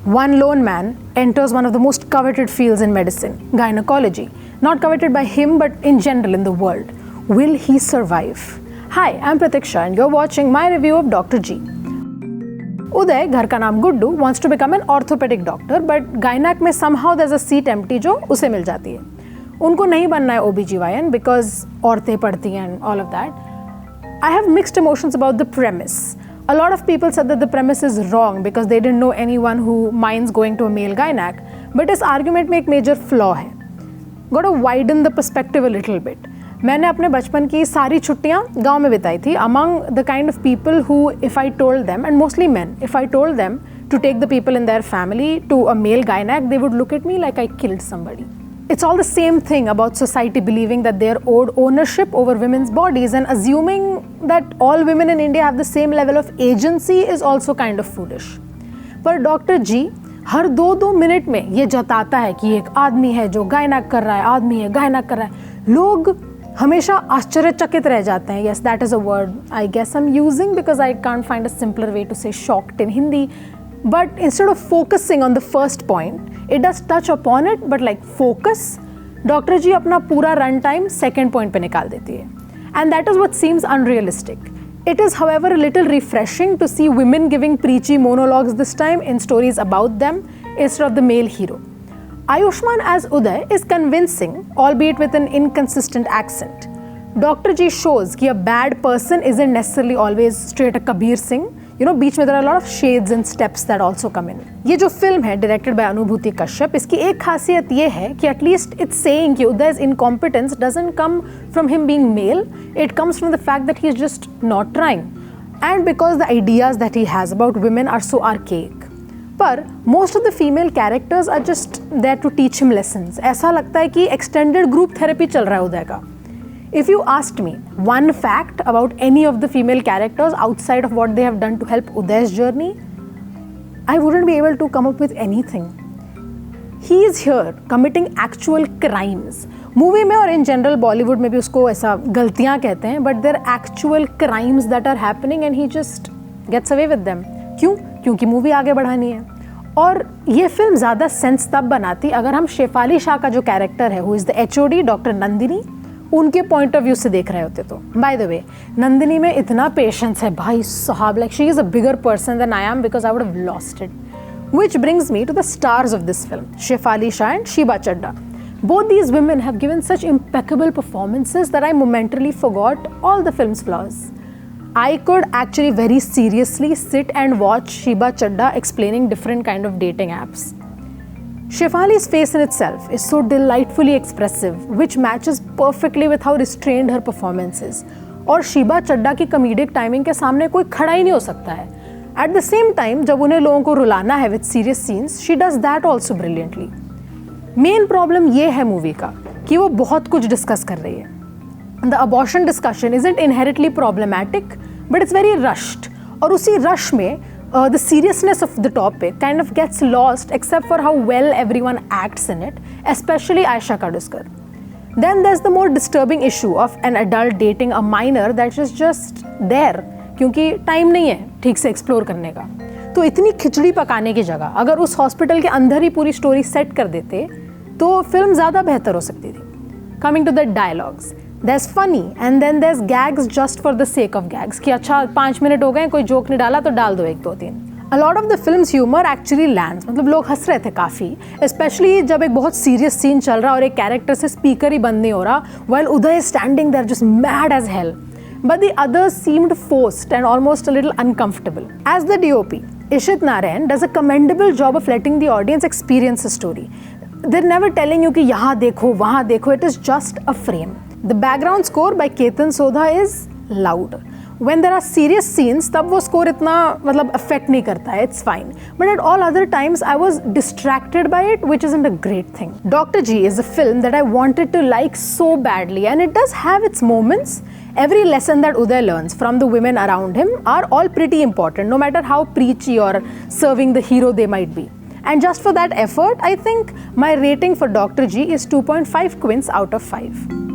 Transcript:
One lone man enters one of the most coveted fields in medicine, gynecology. Not coveted by him, but in general in the world. Will he survive? Hi, I'm Pratiksha and you're watching my review of Dr. G. Uday, घर का नाम Guddu, wants to become an orthopedic doctor, but gynac में somehow there's a seat empty जो उसे मिल जाती है. उनको नहीं बनना है OBGYN because औरतें पढ़ती हैं and all of that. I have mixed emotions about the premise. A lot of people said that the premise is wrong because they didn't know anyone who minds going to a male gynac, but इस argument में एक major flaw है. Got to widen the perspective a little bit. मैंने अपने बचपन की सारी छुट्टियाँ गांव में बिताई थी among the kind of people who, if I told them, and mostly men, if I told them to take the people in their family to a male gynac, they would look at me like I killed somebody. It's all the same thing about society believing that they are owed ownership over women's bodies, and assuming that all women in India have the same level of agency is also kind of foolish. पर doctor जी हर 2-2 minute में ये जताता है कि एक आदमी है जो गायनाक कर रहा है, आदमी है गायनाक कर रहा है. लोग हमेशा आश्चर्यचकित रह जाते हैं. Yes, that is a word I guess I'm using because I can't find a simpler way to say shocked in Hindi. But instead of focusing on the first point, it does touch upon it, but like focus, doctor ji अपना पूरा run time second point पे निकाल देती है. And that is what seems unrealistic. It is, however, a little refreshing to see women giving preachy monologues this time in stories about them instead of the male hero. Ayushmann as Uday is convincing, albeit with an inconsistent accent. Dr. G shows कि a bad person isn't necessarily always straight a Kabir Singh. You know, बीच में there are a lot of shades and steps that also come in. ये जो film है directed by Anubhuti Kashyap, इसकी एक खासियत ये है कि at least it's saying कि Uday's incompetence doesn't come from him being male. It comes from the fact that he's just not trying. And because the ideas that he has about women are so archaic. पर most of the female characters are just there to teach him lessons. ऐसा लगता है कि extended group therapy चल रहा है उदय का. If you asked me one fact about any of the female characters outside of what they have done to help Uday's journey, I wouldn't be able to come up with anything. He is here committing actual crimes. Movie में और in general Bollywood में भी उसको ऐसा गलतियाँ कहते हैं, but they're actual crimes that are happening and he just gets away with them. क्यों? क्योंकि मूवी आगे बढ़ानी है. और ये फिल्म ज़्यादा सेंस तब बनाती अगर हम शेफाली शाह का जो कैरेक्टर है, who is the HOD doctor Nandini, उनके पॉइंट ऑफ व्यू से देख रहे होते. तो बाय द वे नंदिनी में इतना पेशेंस है भाई साहब, like she is a bigger person than I am because I would have lost it. Which brings me to the stars of this film, Shefali Shah and Sheba Chadda. Both these women have given such impeccable performances that I momentarily forgot all the film's flaws. I could actually very seriously sit and watch Sheba Chadda explaining different kind of dating apps. Shefali's face in itself is so delightfully expressive, which matches perfectly with how restrained her performance is. और Sheba Chadda की comedic timing के सामने कोई खड़ा ही नहीं हो सकता है. At the same time, जब उन्हें लोगों को रुलाना है with serious scenes, she does that also brilliantly. Main problem ये है मूवी का कि वो बहुत कुछ डिस्कस कर रही है. The abortion discussion isn't inherently problematic, but it's very rushed. और उसी rush में the seriousness of the topic kind of gets lost except for how well everyone acts in it, especially Aisha Kaduskar. Then there's the more disturbing issue of an adult dating a minor that is just there क्योंकि time नहीं है ठीक से explore करने का. तो इतनी खिचड़ी पकाने की जगह अगर उस हॉस्पिटल के अंदर ही पूरी स्टोरी सेट कर देते तो फिल्म ज़्यादा बेहतर हो सकती थी. Coming to the dialogues, there's funny and then there's gags just for the sake of gags कि अच्छा 5 मिनट हो गए कोई जोक नहीं डाला तो डाल दो 1-2-3. A lot of the film's humor actually lands, मतलब लोग हंस रहे थे काफ़ी, especially जब एक बहुत serious scene चल रहा और एक कैरेक्टर से स्पीकर ही बंद नहीं हो रहा while Uday is standing there just mad as hell. But the others seemed forced and almost a little uncomfortable. As the DOP, Ishit Narayan does a commendable job of letting the audience experience the story. They're never telling you कि यहाँ देखो वहाँ देखो, it is just a frame. The background score by Ketan Sodha is loud. When there are serious scenes, तब वो score इतना मतलब affect नहीं करता है, it's fine. But at all other times, I was distracted by it, which isn't a great thing. Dr. G is a film that I wanted to like so badly, and it does have its moments. Every lesson that Uday learns from the women around him are all pretty important, no matter how preachy or serving the hero they might be. And just for that effort, I think my rating for Dr. G is 2.5 quints out of 5.